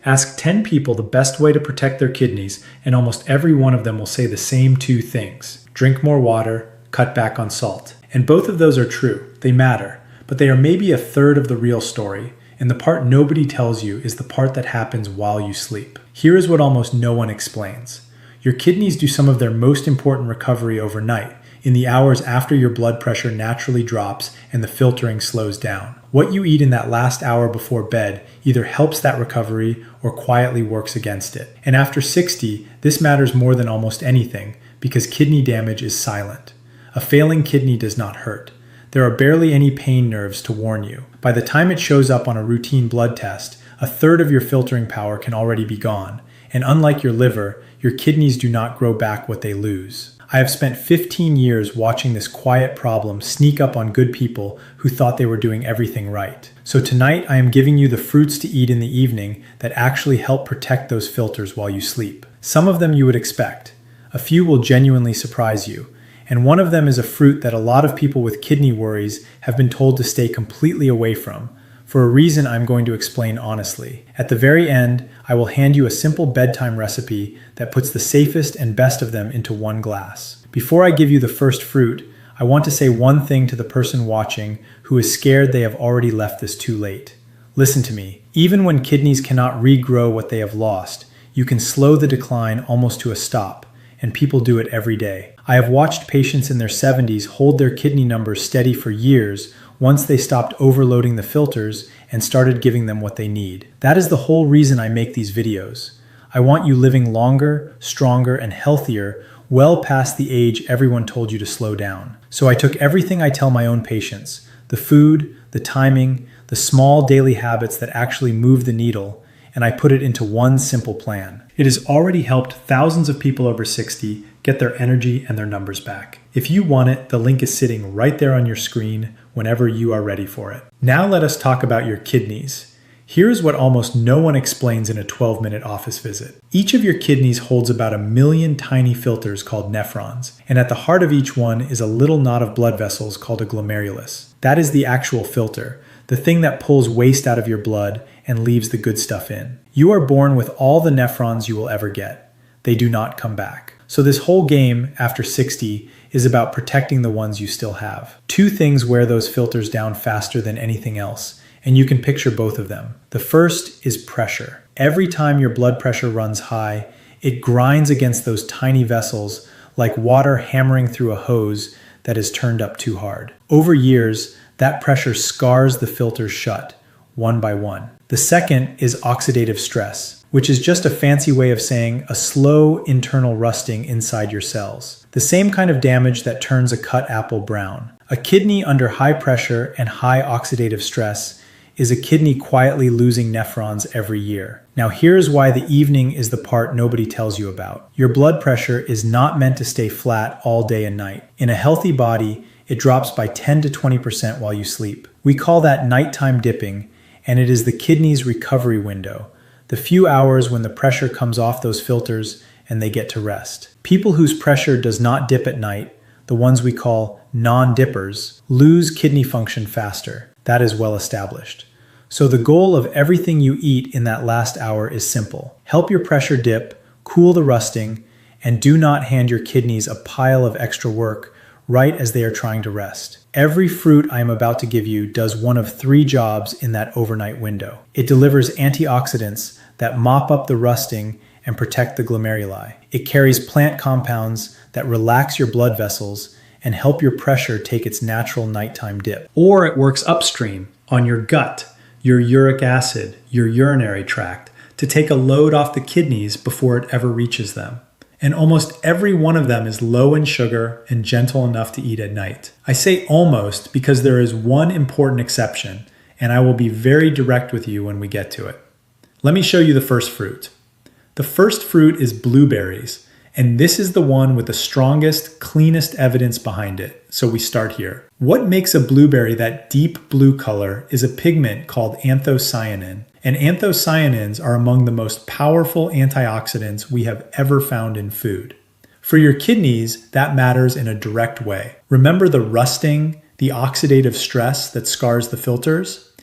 Ask 10 people the best way to protect their kidneys, and almost every one of them will say the same two things: drink more water, cut back on salt. And both of those are true. They matter, but they are maybe a third of the real story, and the part nobody tells you is the part that happens while you sleep. Here is what almost no one explains. Your kidneys do some of their most important recovery overnight, in the hours after your blood pressure naturally drops and the filtering slows down. What you eat in that last hour before bed either helps that recovery or quietly works against it. And after 60, this matters more than almost anything because kidney damage is silent. A failing kidney does not hurt. There are barely any pain nerves to warn you. By the time it shows up on a routine blood test, a third of your filtering power can already be gone. And unlike your liver, your kidneys do not grow back what they lose. I have spent 15 years watching this quiet problem sneak up on good people who thought they were doing everything right. So tonight I am giving you the fruits to eat in the evening that actually help protect those filters while you sleep. Some of them you would expect. A few will genuinely surprise you. And one of them is a fruit that a lot of people with kidney worries have been told to stay completely away from, for a reason I'm going to explain honestly. At the very end, I will hand you a simple bedtime recipe that puts the safest and best of them into one glass. Before I give you the first fruit, I want to say one thing to the person watching who is scared they have already left this too late. Listen to me. Even when kidneys cannot regrow what they have lost, you can slow the decline almost to a stop, and people do it every day. I have watched patients in their 70s hold their kidney numbers steady for years once they stopped overloading the filters and started giving them what they need. That is the whole reason I make these videos. I want you living longer, stronger, and healthier well past the age everyone told you to slow down. So I took everything I tell my own patients, the food, the timing, the small daily habits that actually move the needle, and I put it into one simple plan. It has already helped thousands of people over 60 get their energy and their numbers back. If you want it, the link is sitting right there on your screen whenever you are ready for it. Now let us talk about your kidneys. Here's what almost no one explains in a 12-minute office visit. Each of your kidneys holds about 1 million tiny filters called nephrons, and at the heart of each one is a little knot of blood vessels called a glomerulus. That is the actual filter, the thing that pulls waste out of your blood and leaves the good stuff in. You are born with all the nephrons you will ever get. They do not come back. So this whole game, after 60, is about protecting the ones you still have. Two things wear those filters down faster than anything else, and you can picture both of them. The first is pressure. Every time your blood pressure runs high, it grinds against those tiny vessels like water hammering through a hose that is turned up too hard. Over years, that pressure scars the filters shut, one by one. The second is oxidative stress, which is just a fancy way of saying a slow internal rusting inside your cells. The same kind of damage that turns a cut apple brown. A kidney under high pressure and high oxidative stress is a kidney quietly losing nephrons every year. Now here's why the evening is the part nobody tells you about. Your blood pressure is not meant to stay flat all day and night. In a healthy body, it drops by 10 to 20% while you sleep. We call that nighttime dipping, and it is the kidney's recovery window, the few hours when the pressure comes off those filters and they get to rest. People whose pressure does not dip at night, the ones we call non-dippers, lose kidney function faster. That is well established. So the goal of everything you eat in that last hour is simple. Help your pressure dip, cool the rusting, and do not hand your kidneys a pile of extra work right as they are trying to rest. Every fruit I am about to give you does one of 3 jobs in that overnight window. It delivers antioxidants that mop up the rusting and protect the glomeruli. It carries plant compounds that relax your blood vessels and help your pressure take its natural nighttime dip. Or it works upstream on your gut, your uric acid, your urinary tract, to take a load off the kidneys before it ever reaches them. And almost every one of them is low in sugar and gentle enough to eat at night. I say almost because there is one important exception, and I will be very direct with you when we get to it. Let me show you the first fruit. The first fruit is blueberries, and this is the one with the strongest, cleanest evidence behind it. So we start here. What makes a blueberry that deep blue color is a pigment called anthocyanin. And anthocyanins are among the most powerful antioxidants we have ever found in food. For your kidneys, that matters in a direct way. Remember the rusting, the oxidative stress that scars the filters?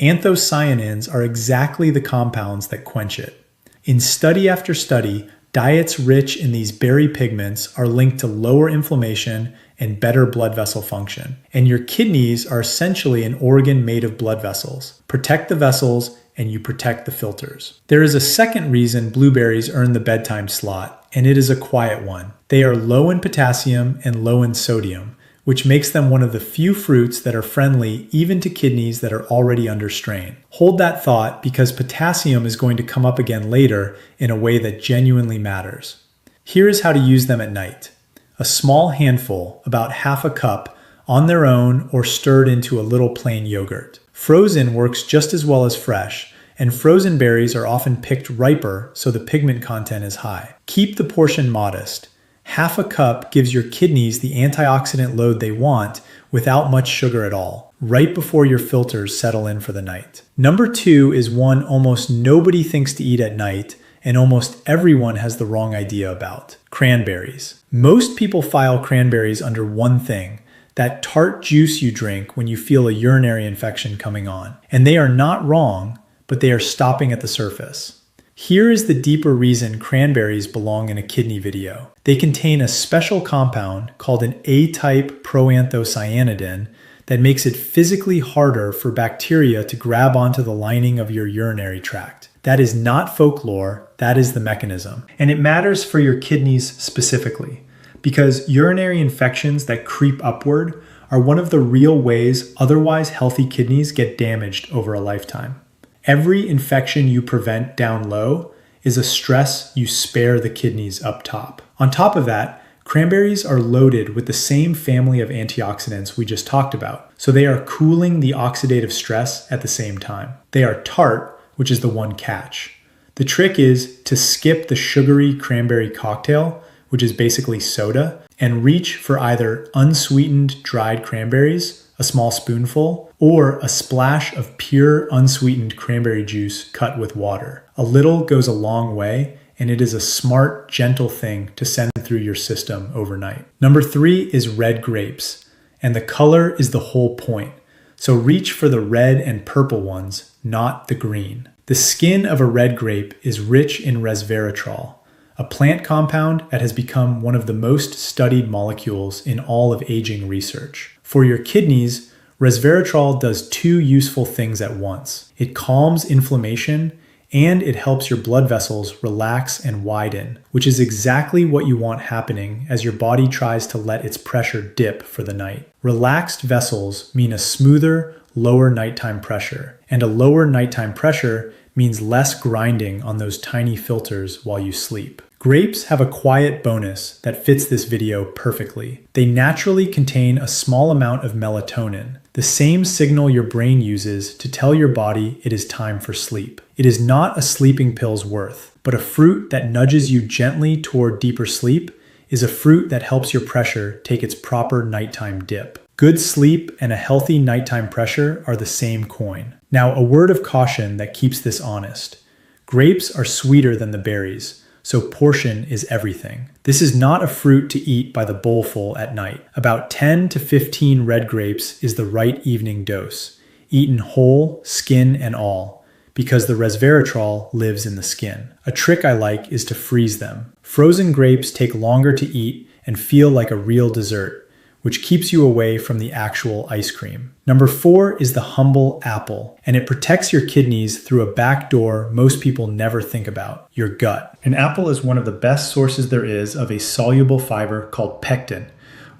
Anthocyanins are exactly the compounds that quench it. In study after study, diets rich in these berry pigments are linked to lower inflammation and better blood vessel function. And your kidneys are essentially an organ made of blood vessels. Protect the vessels, and you protect the filters. There is a second reason blueberries earn the bedtime slot, and it is a quiet one. They are low in potassium and low in sodium, which makes them one of the few fruits that are friendly even to kidneys that are already under strain. Hold that thought, because potassium is going to come up again later in a way that genuinely matters. Here is how to use them at night. A small handful, about half a cup, on their own or stirred into a little plain yogurt. Frozen works just as well as fresh, and frozen berries are often picked riper so the pigment content is high. Keep the portion modest. Half a cup gives your kidneys the antioxidant load they want without much sugar at all, right before your filters settle in for the night. Number 2 is one almost nobody thinks to eat at night, and almost everyone has the wrong idea about: cranberries. Most people file cranberries under one thing: that tart juice you drink when you feel a urinary infection coming on. And they are not wrong, but they are stopping at the surface. Here is the deeper reason cranberries belong in a kidney video. They contain a special compound called an A-type proanthocyanidin that makes it physically harder for bacteria to grab onto the lining of your urinary tract. That is not folklore, that is the mechanism. And it matters for your kidneys specifically, because urinary infections that creep upward are one of the real ways otherwise healthy kidneys get damaged over a lifetime. Every infection you prevent down low is a stress you spare the kidneys up top. On top of that, cranberries are loaded with the same family of antioxidants we just talked about, so they are cooling the oxidative stress at the same time. They are tart, which is the one catch. The trick is to skip the sugary cranberry cocktail, which is basically soda, and reach for either unsweetened dried cranberries, a small spoonful, or a splash of pure unsweetened cranberry juice cut with water. A little goes a long way, and it is a smart, gentle thing to send through your system overnight. Number 3 is red grapes, and the color is the whole point. So reach for the red and purple ones, not the green. The skin of a red grape is rich in resveratrol, a plant compound that has become one of the most studied molecules in all of aging research. For your kidneys, resveratrol does 2 useful things at once. It calms inflammation, and it helps your blood vessels relax and widen, which is exactly what you want happening as your body tries to let its pressure dip for the night. Relaxed vessels mean a smoother, lower nighttime pressure, and a lower nighttime pressure means less grinding on those tiny filters while you sleep. Grapes have a quiet bonus that fits this video perfectly. They naturally contain a small amount of melatonin, the same signal your brain uses to tell your body it is time for sleep. It is not a sleeping pill's worth, but a fruit that nudges you gently toward deeper sleep is a fruit that helps your pressure take its proper nighttime dip. Good sleep and a healthy nighttime pressure are the same coin. Now, a word of caution that keeps this honest. Grapes are sweeter than the berries, so portion is everything. This is not a fruit to eat by the bowlful at night. About 10 to 15 red grapes is the right evening dose, eaten whole, skin and all, because the resveratrol lives in the skin. A trick I like is to freeze them. Frozen grapes take longer to eat and feel like a real dessert, which keeps you away from the actual ice cream. Number 4 is the humble apple, and it protects your kidneys through a back door most people never think about: your gut. An apple is one of the best sources there is of a soluble fiber called pectin.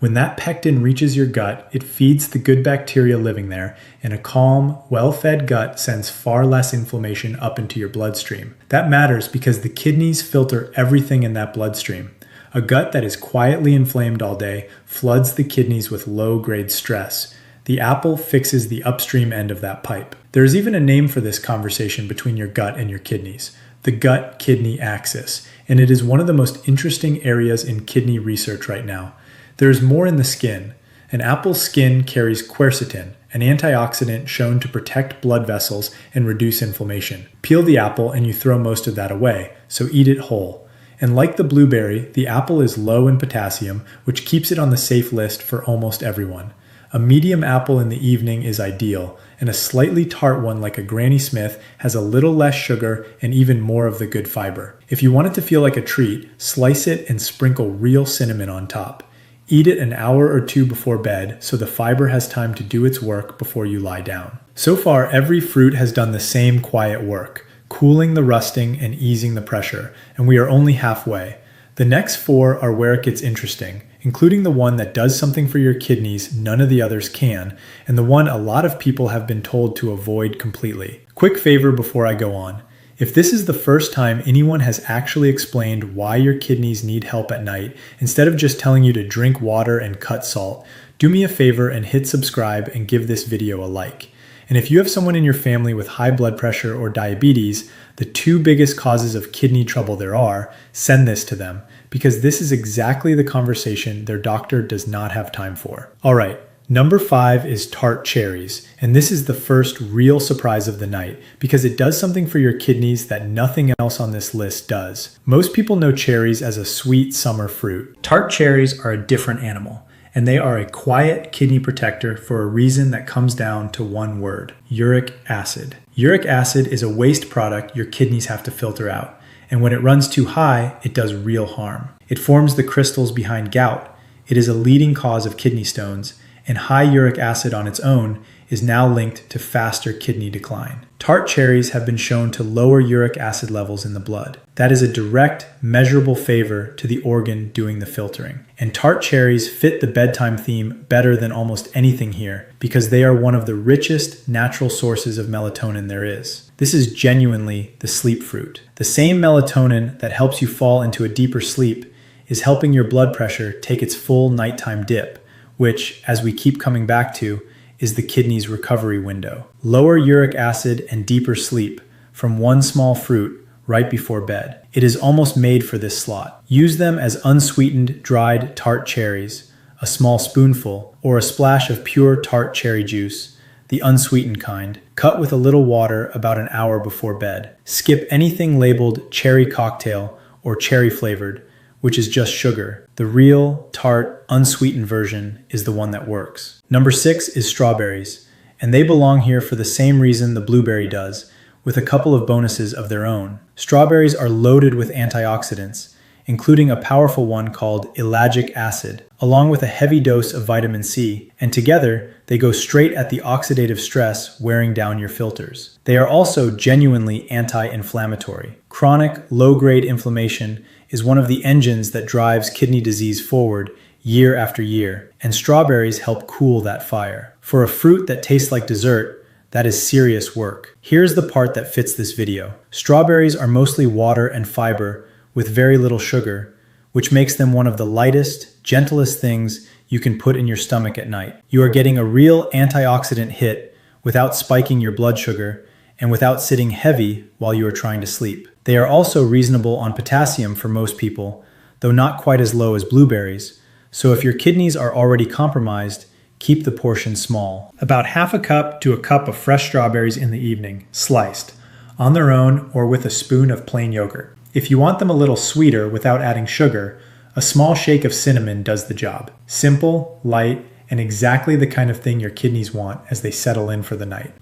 When that pectin reaches your gut, it feeds the good bacteria living there, and a calm, well-fed gut sends far less inflammation up into your bloodstream. That matters because the kidneys filter everything in that bloodstream. A gut that is quietly inflamed all day floods the kidneys with low-grade stress. The apple fixes the upstream end of that pipe. There's even a name for this conversation between your gut and your kidneys: the gut-kidney axis, and it is one of the most interesting areas in kidney research right now. There is more in the skin. An apple's skin carries quercetin, an antioxidant shown to protect blood vessels and reduce inflammation. Peel the apple and you throw most of that away, so eat it whole. And like the blueberry, the apple is low in potassium, which keeps it on the safe list for almost everyone. A medium apple in the evening is ideal, and a slightly tart one like a Granny Smith has a little less sugar and even more of the good fiber. If you want it to feel like a treat, slice it and sprinkle real cinnamon on top. Eat it an hour or two before bed so the fiber has time to do its work before you lie down. So far, every fruit has done the same quiet work, cooling the rusting and easing the pressure, and we are only halfway. The next 4 are where it gets interesting, including the one that does something for your kidneys none of the others can, and the one a lot of people have been told to avoid completely. Quick favor before I go on. If this is the first time anyone has actually explained why your kidneys need help at night, instead of just telling you to drink water and cut salt, do me a favor and hit subscribe and give this video a like. And if you have someone in your family with high blood pressure or diabetes, the 2 biggest causes of kidney trouble there are, send this to them, because this is exactly the conversation their doctor does not have time for. All right, number 5 is tart cherries, and this is the first real surprise of the night, because it does something for your kidneys that nothing else on this list does. Most people know cherries as a sweet summer fruit. Tart cherries are a different animal, and they are a quiet kidney protector for a reason that comes down to one word: uric acid. Uric acid is a waste product your kidneys have to filter out, and when it runs too high, it does real harm. It forms the crystals behind gout. It is a leading cause of kidney stones, and high uric acid on its own is now linked to faster kidney decline. Tart cherries have been shown to lower uric acid levels in the blood. That is a direct, measurable favor to the organ doing the filtering. And tart cherries fit the bedtime theme better than almost anything here, because they are one of the richest natural sources of melatonin there is. This is genuinely the sleep fruit. The same melatonin that helps you fall into a deeper sleep is helping your blood pressure take its full nighttime dip, which, as we keep coming back to, is the kidney's recovery window. Lower uric acid and deeper sleep from one small fruit right before bed. It is almost made for this slot. Use them as unsweetened dried tart cherries, a small spoonful, or a splash of pure tart cherry juice, the unsweetened kind. Cut with a little water about an hour before bed. Skip anything labeled cherry cocktail or cherry flavored, which is just sugar. The real, tart, unsweetened version is the one that works. Number 6 is strawberries, and they belong here for the same reason the blueberry does, with a couple of bonuses of their own. Strawberries are loaded with antioxidants, including a powerful one called ellagic acid, along with a heavy dose of vitamin C, and together they go straight at the oxidative stress wearing down your filters. They are also genuinely anti-inflammatory. Chronic, low-grade inflammation is one of the engines that drives kidney disease forward year after year, and strawberries help cool that fire. For a fruit that tastes like dessert, that is serious work. Here's the part that fits this video. Strawberries are mostly water and fiber with very little sugar, which makes them one of the lightest, gentlest things you can put in your stomach at night. You are getting a real antioxidant hit without spiking your blood sugar and without sitting heavy while you are trying to sleep. They are also reasonable on potassium for most people, though not quite as low as blueberries, so if your kidneys are already compromised, keep the portion small. About half a cup to a cup of fresh strawberries in the evening, sliced, on their own or with a spoon of plain yogurt. If you want them a little sweeter without adding sugar, a small shake of cinnamon does the job. Simple, light, and exactly the kind of thing your kidneys want as they settle in for the night.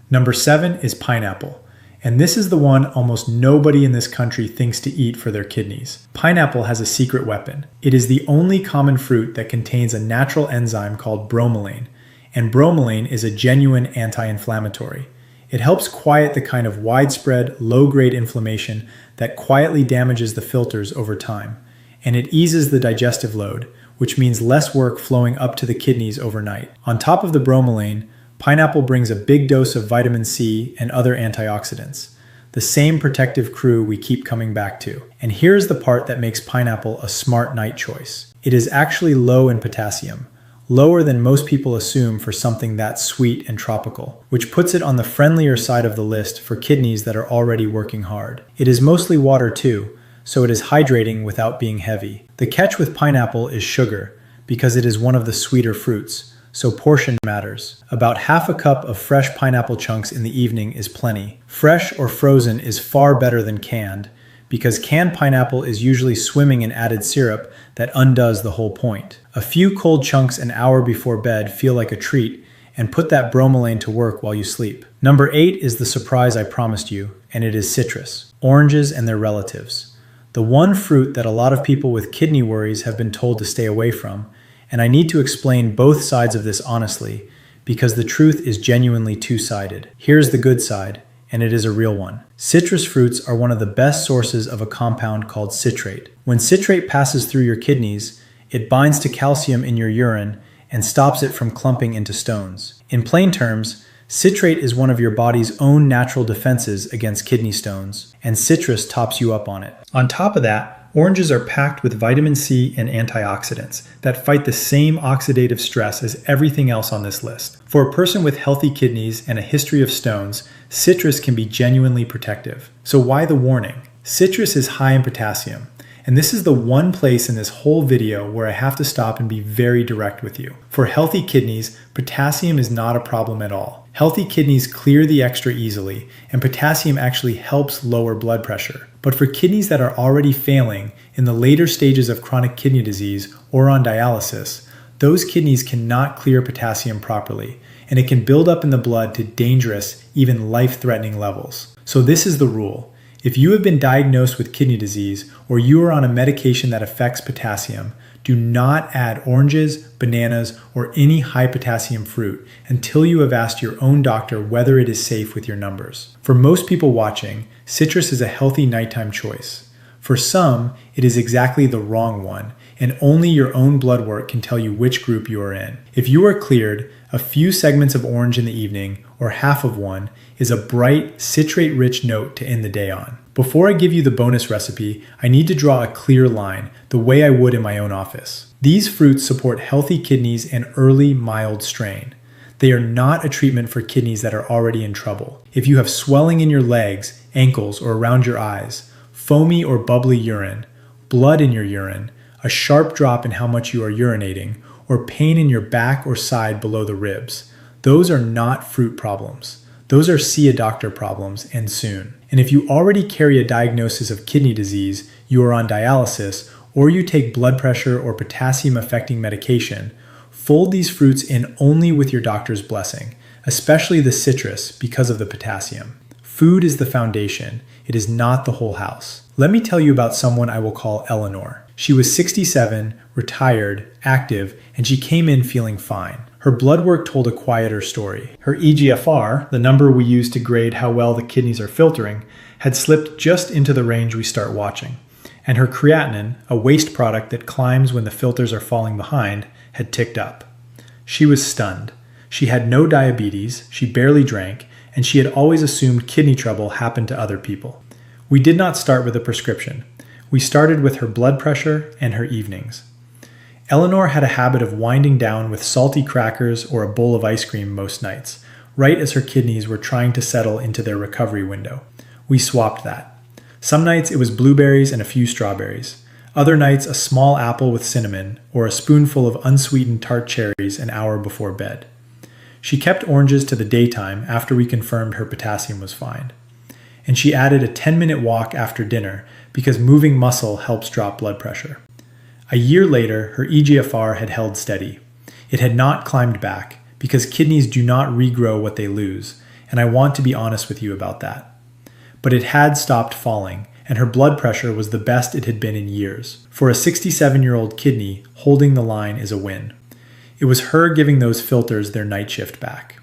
Number 7 is pineapple. And this is the one almost nobody in this country thinks to eat for their kidneys. Pineapple has a secret weapon. It is the only common fruit that contains a natural enzyme called bromelain, and bromelain is a genuine anti-inflammatory. It helps quiet the kind of widespread, low-grade inflammation that quietly damages the filters over time, and it eases the digestive load, which means less work flowing up to the kidneys overnight. On top of the bromelain, pineapple brings a big dose of vitamin C and other antioxidants, the same protective crew we keep coming back to. And here's the part that makes pineapple a smart night choice. It is actually low in potassium, lower than most people assume for something that sweet and tropical, which puts it on the friendlier side of the list for kidneys that are already working hard. It is mostly water too, so it is hydrating without being heavy. The catch with pineapple is sugar, because it is one of the sweeter fruits, so portion matters. About half a cup of fresh pineapple chunks in the evening is plenty. Fresh or frozen is far better than canned, because canned pineapple is usually swimming in added syrup that undoes the whole point. A few cold chunks an hour before bed feel like a treat, and put that bromelain to work while you sleep. Number 8 is the surprise I promised you, and it is citrus, oranges and their relatives. The one fruit that a lot of people with kidney worries have been told to stay away from, and I need to explain both sides of this honestly, because the truth is genuinely two-sided. Here's the good side, and it is a real one. Citrus fruits are one of the best sources of a compound called citrate. When citrate passes through your kidneys, it binds to calcium in your urine and stops it from clumping into stones. In plain terms, citrate is one of your body's own natural defenses against kidney stones, and citrus tops you up on it. On top of that, oranges are packed with vitamin C and antioxidants that fight the same oxidative stress as everything else on this list. For a person with healthy kidneys and a history of stones, citrus can be genuinely protective. So why the warning? Citrus is high in potassium, and this is the one place in this whole video where I have to stop and be very direct with you. For healthy kidneys, potassium is not a problem at all. Healthy kidneys clear the extra easily, and potassium actually helps lower blood pressure. But for kidneys that are already failing in the later stages of chronic kidney disease or on dialysis, those kidneys cannot clear potassium properly, and it can build up in the blood to dangerous, even life-threatening levels. So this is the rule. If you have been diagnosed with kidney disease or you are on a medication that affects potassium, do not add oranges, bananas, or any high potassium fruit until you have asked your own doctor whether it is safe with your numbers. For most people watching, citrus is a healthy nighttime choice. For some, it is exactly the wrong one, and only your own blood work can tell you which group you are in. If you are cleared, a few segments of orange in the evening, or half of one, is a bright, citrate-rich note to end the day on. Before I give you the bonus recipe, I need to draw a clear line, the way I would in my own office. These fruits support healthy kidneys and early, mild strain. They are not a treatment for kidneys that are already in trouble. If you have swelling in your legs, ankles, or around your eyes, foamy or bubbly urine, blood in your urine, a sharp drop in how much you are urinating, or pain in your back or side below the ribs, those are not fruit problems. Those are see a doctor problems, and soon. And if you already carry a diagnosis of kidney disease, you are on dialysis, or you take blood pressure or potassium affecting medication, fold these fruits in only with your doctor's blessing, especially the citrus because of the potassium. Food is the foundation. It is not the whole house. Let me tell you about someone I will call Eleanor. She was 67, retired, active, and she came in feeling fine. Her blood work told a quieter story. Her eGFR, the number we use to grade how well the kidneys are filtering, had slipped just into the range we start watching. And her creatinine, a waste product that climbs when the filters are falling behind, had ticked up. She was stunned. She had no diabetes, she barely drank, and she had always assumed kidney trouble happened to other people. We did not start with a prescription. We started with her blood pressure and her evenings. Eleanor had a habit of winding down with salty crackers or a bowl of ice cream most nights, right as her kidneys were trying to settle into their recovery window. We swapped that. Some nights it was blueberries and a few strawberries. Other nights a small apple with cinnamon or a spoonful of unsweetened tart cherries an hour before bed. She kept oranges to the daytime after we confirmed her potassium was fine. And she added a 10-minute walk after dinner because moving muscle helps drop blood pressure. A year later, her eGFR had held steady. It had not climbed back because kidneys do not regrow what they lose, and I want to be honest with you about that. But it had stopped falling, and her blood pressure was the best it had been in years. For a 67-year-old kidney, holding the line is a win. It was her giving those filters their night shift back.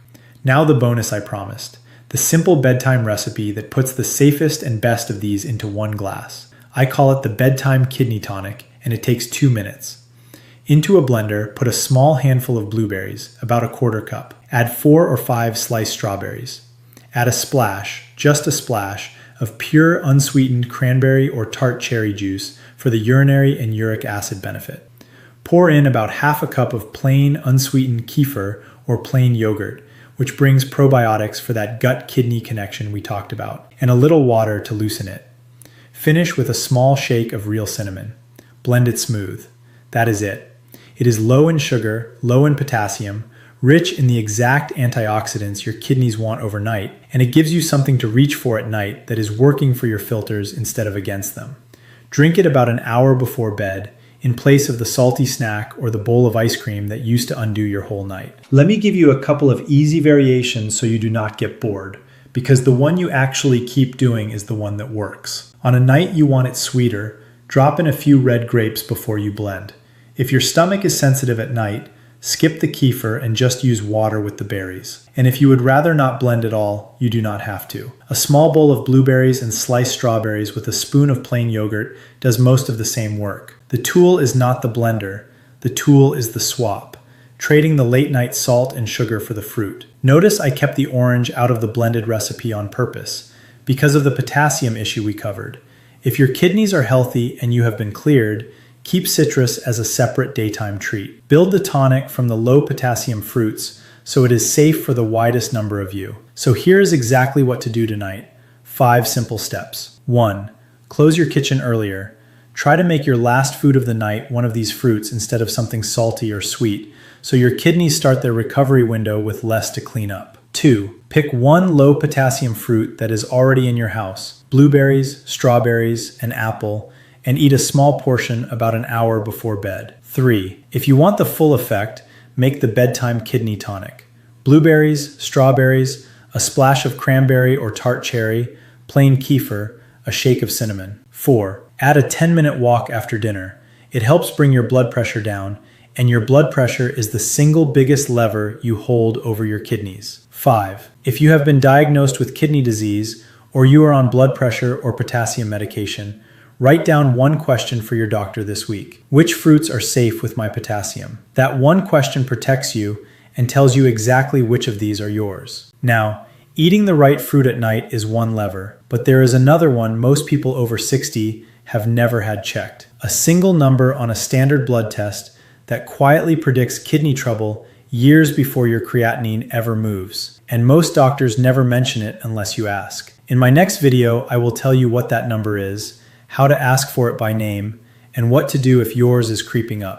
Now the bonus I promised. The simple bedtime recipe that puts the safest and best of these into one glass. I call it the Bedtime Kidney Tonic, and it takes 2 minutes. Into a blender, put a small handful of blueberries, about a quarter cup. Add 4 or 5 sliced strawberries. Add a splash, just a splash, of pure unsweetened cranberry or tart cherry juice for the urinary and uric acid benefit. Pour in about half a cup of plain unsweetened kefir or plain yogurt, which brings probiotics for that gut-kidney connection we talked about, and a little water to loosen it. Finish with a small shake of real cinnamon. Blend it smooth. That is it. It is low in sugar, low in potassium, rich in the exact antioxidants your kidneys want overnight, and it gives you something to reach for at night that is working for your filters instead of against them. Drink it about an hour before bed. in place of the salty snack or the bowl of ice cream that used to undo your whole night. Let me give you a couple of easy variations so you do not get bored, because the one you actually keep doing is the one that works. On a night you want it sweeter, drop in a few red grapes before you blend. If your stomach is sensitive at night, skip the kefir and just use water with the berries. And if you would rather not blend at all, you do not have to. A small bowl of blueberries and sliced strawberries with a spoon of plain yogurt does most of the same work. The tool is not the blender, the tool is the swap, trading the late night salt and sugar for the fruit. Notice I kept the orange out of the blended recipe on purpose, because of the potassium issue we covered. If your kidneys are healthy and you have been cleared, keep citrus as a separate daytime treat. Build the tonic from the low potassium fruits so it is safe for the widest number of you. So here is exactly what to do tonight. 5 simple steps. 1. Close your kitchen earlier. Try to make your last food of the night one of these fruits instead of something salty or sweet, so your kidneys start their recovery window with less to clean up. 2. Pick one low potassium fruit that is already in your house, blueberries, strawberries, an apple, and eat a small portion about an hour before bed. 3. If you want the full effect, make the bedtime kidney tonic. Blueberries, strawberries, a splash of cranberry or tart cherry, plain kefir, a shake of cinnamon. 4. Add a 10-minute walk after dinner. It helps bring your blood pressure down, and your blood pressure is the single biggest lever you hold over your kidneys. 5. If you have been diagnosed with kidney disease, or you are on blood pressure or potassium medication, write down one question for your doctor this week. Which fruits are safe with my potassium? That one question protects you and tells you exactly which of these are yours. Now, eating the right fruit at night is one lever, but there is another one most people over 60 have never had checked. A single number on a standard blood test that quietly predicts kidney trouble years before your creatinine ever moves. And most doctors never mention it unless you ask. In my next video, I will tell you what that number is, how to ask for it by name, and what to do if yours is creeping up.